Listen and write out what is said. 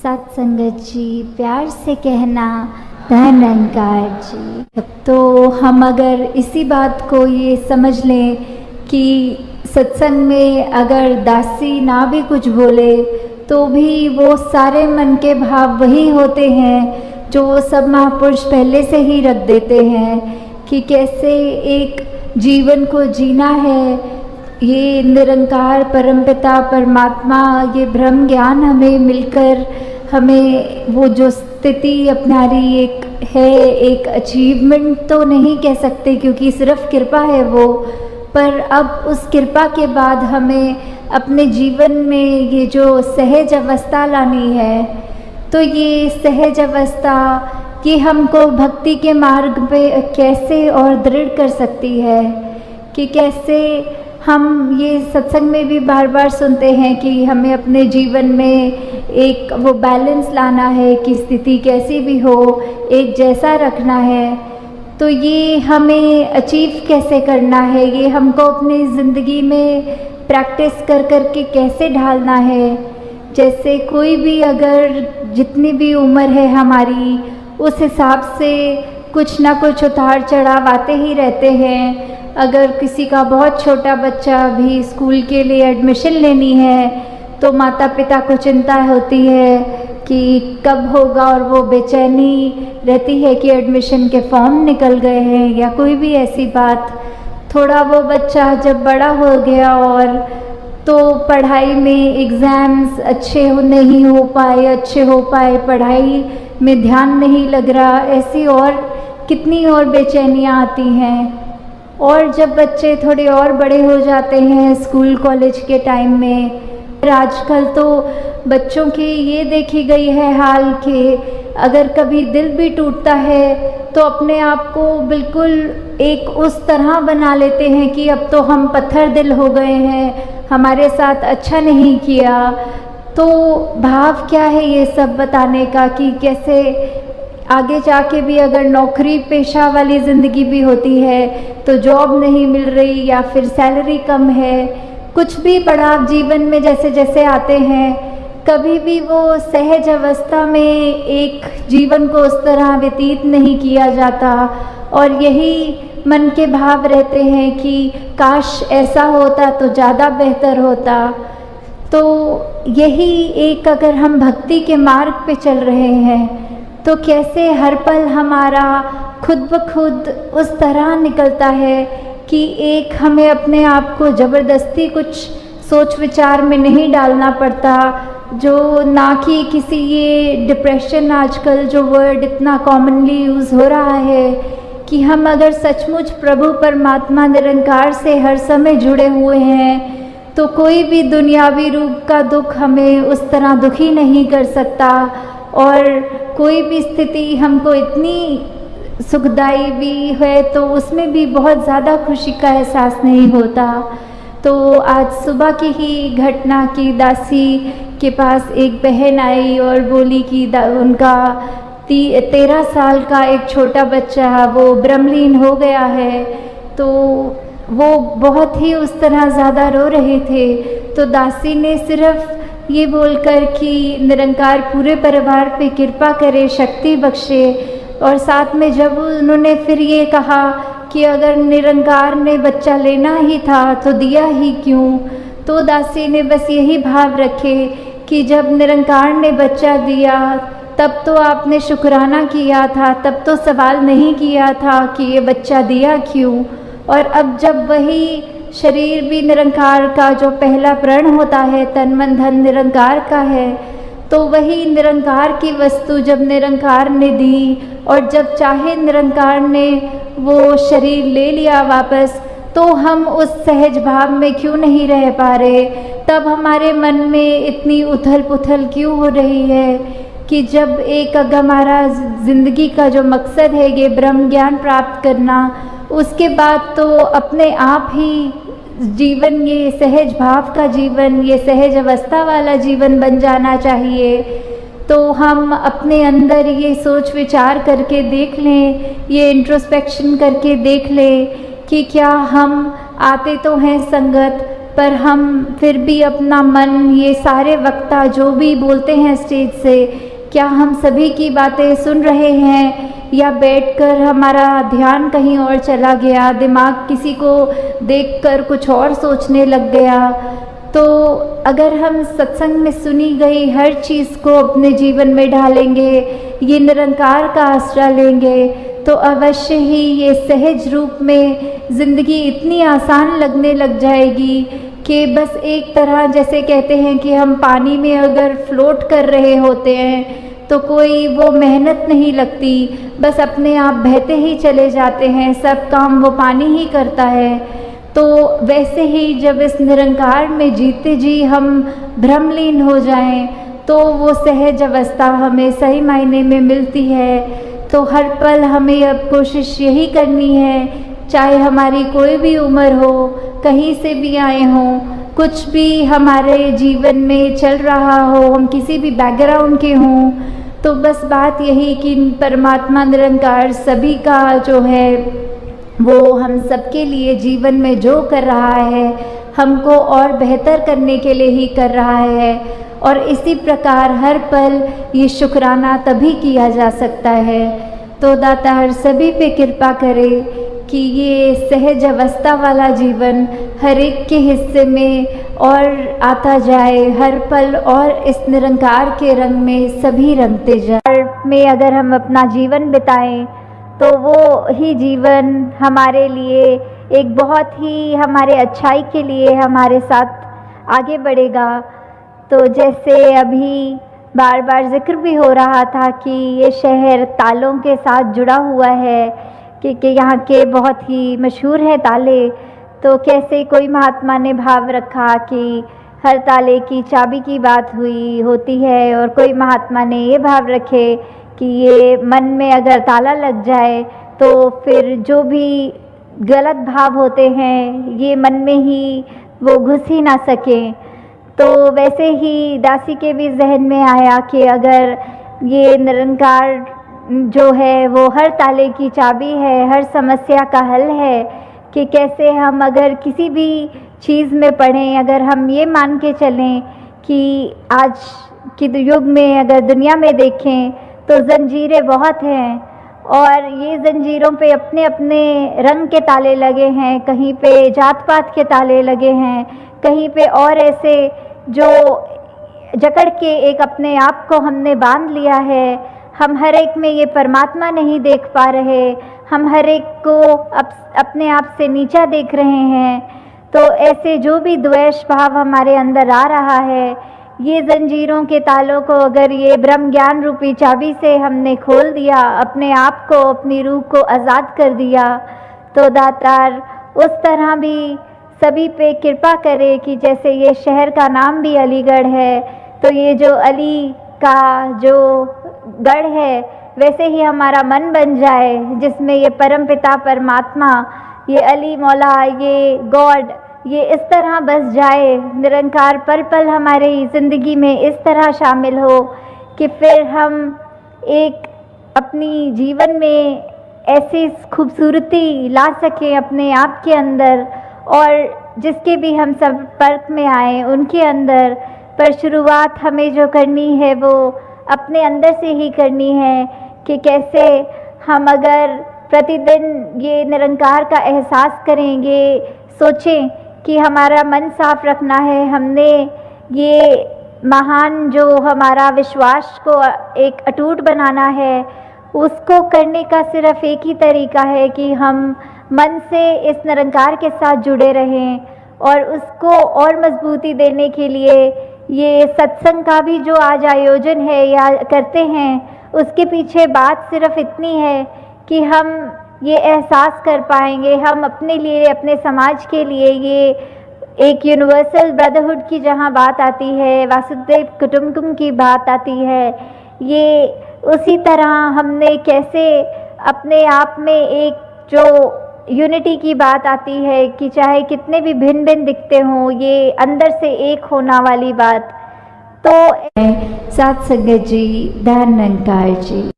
सत्संगत जी, प्यार से कहना धनंकार जी। तो हम अगर इसी बात को ये समझ लें कि सत्संग में अगर दासी ना भी कुछ बोले तो भी वो सारे मन के भाव वही होते हैं जो वो सब महापुरुष पहले से ही रख देते हैं कि कैसे एक जीवन को जीना है। ये निरंकार परमपिता परमात्मा, ये ब्रह्म ज्ञान हमें मिलकर हमें वो जो स्थिति अपना रही एक है, एक अचीवमेंट तो नहीं कह सकते क्योंकि सिर्फ कृपा है वो, पर अब उस कृपा के बाद हमें अपने जीवन में ये जो सहज अवस्था लानी है। तो ये सहज अवस्था ये हमको भक्ति के मार्ग पे कैसे और दृढ़ कर सकती है कि कैसे हम ये सत्संग में भी बार बार सुनते हैं कि हमें अपने जीवन में एक वो बैलेंस लाना है कि स्थिति कैसी भी हो एक जैसा रखना है। तो ये हमें अचीव कैसे करना है, ये हमको अपनी ज़िंदगी में प्रैक्टिस कर कर के कैसे ढालना है। जैसे कोई भी अगर जितनी भी उम्र है हमारी उस हिसाब से कुछ ना कुछ उतार चढ़ाव आते ही रहते हैं। अगर किसी का बहुत छोटा बच्चा भी स्कूल के लिए एडमिशन लेनी है तो माता पिता को चिंता होती है कि कब होगा और वो बेचैनी रहती है कि एडमिशन के फॉर्म निकल गए हैं या कोई भी ऐसी बात। थोड़ा वो बच्चा जब बड़ा हो गया और तो पढ़ाई में एग्ज़ाम्स अच्छे नहीं हो पाए, पढ़ाई में ध्यान नहीं लग रहा, ऐसी और कितनी और बेचैनियाँ आती हैं। और जब बच्चे थोड़े और बड़े हो जाते हैं स्कूल कॉलेज के टाइम में, आजकल तो बच्चों की ये देखी गई है हाल कि अगर कभी दिल भी टूटता है तो अपने आप को बिल्कुल एक उस तरह बना लेते हैं कि अब तो हम पत्थर दिल हो गए हैं, हमारे साथ अच्छा नहीं किया। तो भाव क्या है ये सब बताने का कि कैसे आगे जाके भी अगर नौकरी पेशा वाली ज़िंदगी भी होती है तो जॉब नहीं मिल रही या फिर सैलरी कम है, कुछ भी पड़ाव जीवन में जैसे जैसे आते हैं, कभी भी वो सहज अवस्था में एक जीवन को उस तरह व्यतीत नहीं किया जाता। और यही मन के भाव रहते हैं कि काश ऐसा होता तो ज़्यादा बेहतर होता। तो यही एक अगर हम भक्ति के मार्ग पे चल रहे हैं तो कैसे हर पल हमारा खुद ब खुद उस तरह निकलता है कि एक हमें अपने आप को ज़बरदस्ती कुछ सोच विचार में नहीं डालना पड़ता, जो ना कि किसी ये डिप्रेशन आजकल जो वर्ड इतना कॉमनली यूज़ हो रहा है कि हम अगर सचमुच प्रभु परमात्मा निरंकार से हर समय जुड़े हुए हैं तो कोई भी दुनियावी रूप का दुख हमें उस तरह दुखी नहीं कर सकता और कोई भी स्थिति हमको इतनी सुखदाई भी है तो उसमें भी बहुत ज़्यादा खुशी का एहसास नहीं होता। तो आज सुबह की ही घटना की दासी के पास एक बहन आई और बोली कि उनका 13 साल का एक छोटा बच्चा वो ब्रह्मलीन हो गया है। तो वो बहुत ही उस तरह ज़्यादा रो रहे थे। तो दासी ने सिर्फ ये बोलकर कि निरंकार पूरे परिवार पे कृपा करे, शक्ति बख्शे, और साथ में जब उन्होंने फिर ये कहा कि अगर निरंकार ने बच्चा लेना ही था तो दिया ही क्यों, तो दासी ने बस यही भाव रखे कि जब निरंकार ने बच्चा दिया तब तो आपने शुक्राना किया था, तब तो सवाल नहीं किया था कि ये बच्चा दिया क्यों। और अब जब वही शरीर भी निरंकार का जो पहला प्रण होता है, तन मन धन निरंकार का है, तो वही निरंकार की वस्तु जब निरंकार ने दी और जब चाहे निरंकार ने वो शरीर ले लिया वापस, तो हम उस सहज भाव में क्यों नहीं रह पा रहे। तब हमारे मन में इतनी उथल पुथल क्यों हो रही है कि जब एक हमारा ज़िंदगी का जो मकसद है ये ब्रह्म ज्ञान प्राप्त करना, उसके बाद तो अपने आप ही जीवन ये सहज भाव का जीवन, ये सहज अवस्था वाला जीवन बन जाना चाहिए। तो हम अपने अंदर ये सोच विचार करके देख लें, ये इंट्रोस्पेक्शन करके देख लें कि क्या हम आते तो हैं संगत पर हम फिर भी अपना मन, ये सारे वक्ता जो भी बोलते हैं स्टेज से, क्या हम सभी की बातें सुन रहे हैं या बैठकर हमारा ध्यान कहीं और चला गया, दिमाग किसी को देखकर कुछ और सोचने लग गया। तो अगर हम सत्संग में सुनी गई हर चीज़ को अपने जीवन में ढालेंगे, ये निरंकार का आसरा लेंगे, तो अवश्य ही ये सहज रूप में ज़िंदगी इतनी आसान लगने लग जाएगी कि बस एक तरह, जैसे कहते हैं कि हम पानी में अगर फ्लोट कर रहे होते हैं तो कोई वो मेहनत नहीं लगती, बस अपने आप बहते ही चले जाते हैं, सब काम वो पानी ही करता है। तो वैसे ही जब इस निरंकार में जीते जी हम भ्रमलीन हो जाएं, तो वो सहज अवस्था हमें सही मायने में मिलती है। तो हर पल हमें अब कोशिश यही करनी है, चाहे हमारी कोई भी उम्र हो, कहीं से भी आए हों, कुछ भी हमारे जीवन में चल रहा हो, हम किसी भी बैकग्राउंड के हों, तो बस बात यही कि परमात्मा निरंकार सभी का जो है वो हम सबके लिए जीवन में जो कर रहा है, हमको और बेहतर करने के लिए ही कर रहा है। और इसी प्रकार हर पल ये शुक्राना तभी किया जा सकता है। तो दाता हर सभी पे कृपा करे कि ये सहज अवस्था वाला जीवन हर एक के हिस्से में और आता जाए, हर पल और इस निरंकार के रंग में सभी रंगते जाए। में अगर हम अपना जीवन बिताएं तो वो ही जीवन हमारे लिए एक बहुत ही हमारे अच्छाई के लिए हमारे साथ आगे बढ़ेगा। तो जैसे अभी बार बार जिक्र भी हो रहा था कि ये शहर तालों के साथ जुड़ा हुआ है, कि यहाँ के बहुत ही मशहूर हैं ताले। तो कैसे कोई महात्मा ने भाव रखा कि हर ताले की चाबी की बात होती है, और कोई महात्मा ने ये भाव रखे कि ये मन में अगर ताला लग जाए तो फिर जो भी गलत भाव होते हैं ये मन में ही वो घुस ही ना सकें। तो वैसे ही दासी के भी जहन में आया कि अगर ये निरंकार जो है वो हर ताले की चाबी है, हर समस्या का हल है, कि कैसे हम अगर किसी भी चीज़ में पढ़ें, अगर हम ये मान के चलें कि आज के युग में अगर दुनिया में देखें तो ज़ंजीरें बहुत हैं, और ये ज़ंजीरों पे अपने अपने रंग के ताले लगे हैं, कहीं पे जात पात के ताले लगे हैं, कहीं पे और ऐसे जो जकड़ के एक अपने आप को हमने बांध लिया है। हम हर एक में ये परमात्मा नहीं देख पा रहे, हम हर एक को अपने आप से नीचा देख रहे हैं। तो ऐसे जो भी द्वेष भाव हमारे अंदर आ रहा है, ये ज़ंजीरों के तालों को अगर ये ब्रह्म ज्ञान रूपी चाबी से हमने खोल दिया, अपने आप को, अपनी रूह को आज़ाद कर दिया, तो दातार उस तरह भी सभी पे कृपा करे कि जैसे ये शहर का नाम भी अलीगढ़ है, तो ये जो अली का जो गढ़ है वैसे ही हमारा मन बन जाए, जिसमें ये परमपिता परमात्मा, ये अली मौला, ये गॉड, ये इस तरह बस जाए, निरंकार पल पल हमारी ज़िंदगी में इस तरह शामिल हो कि फिर हम एक अपनी जीवन में ऐसी खूबसूरती ला सकें अपने आप के अंदर, और जिसके भी हम संपर्क में आए उनके अंदर। पर शुरुआत हमें जो करनी है वो अपने अंदर से ही करनी है, कि कैसे हम अगर प्रतिदिन ये निरंकार का एहसास करेंगे, सोचें कि हमारा मन साफ रखना है, हमने ये महान जो हमारा विश्वास को एक अटूट बनाना है, उसको करने का सिर्फ एक ही तरीका है कि हम मन से इस निरंकार के साथ जुड़े रहें। और उसको और मजबूती देने के लिए ये सत्संग का भी जो आज आयोजन है या करते हैं, उसके पीछे बात सिर्फ इतनी है कि हम ये एहसास कर पाएंगे, हम अपने लिए, अपने समाज के लिए, ये एक यूनिवर्सल ब्रदरहुड की जहाँ बात आती है, वासुदेव कुटुंबकम की बात आती है, ये उसी तरह हमने कैसे अपने आप में एक जो यूनिटी की बात आती है कि चाहे कितने भी भिन्न भिन्न दिखते हों, ये अंदर से एक होना वाली बात। तो साथ संगत जी, धन निरंकार जी।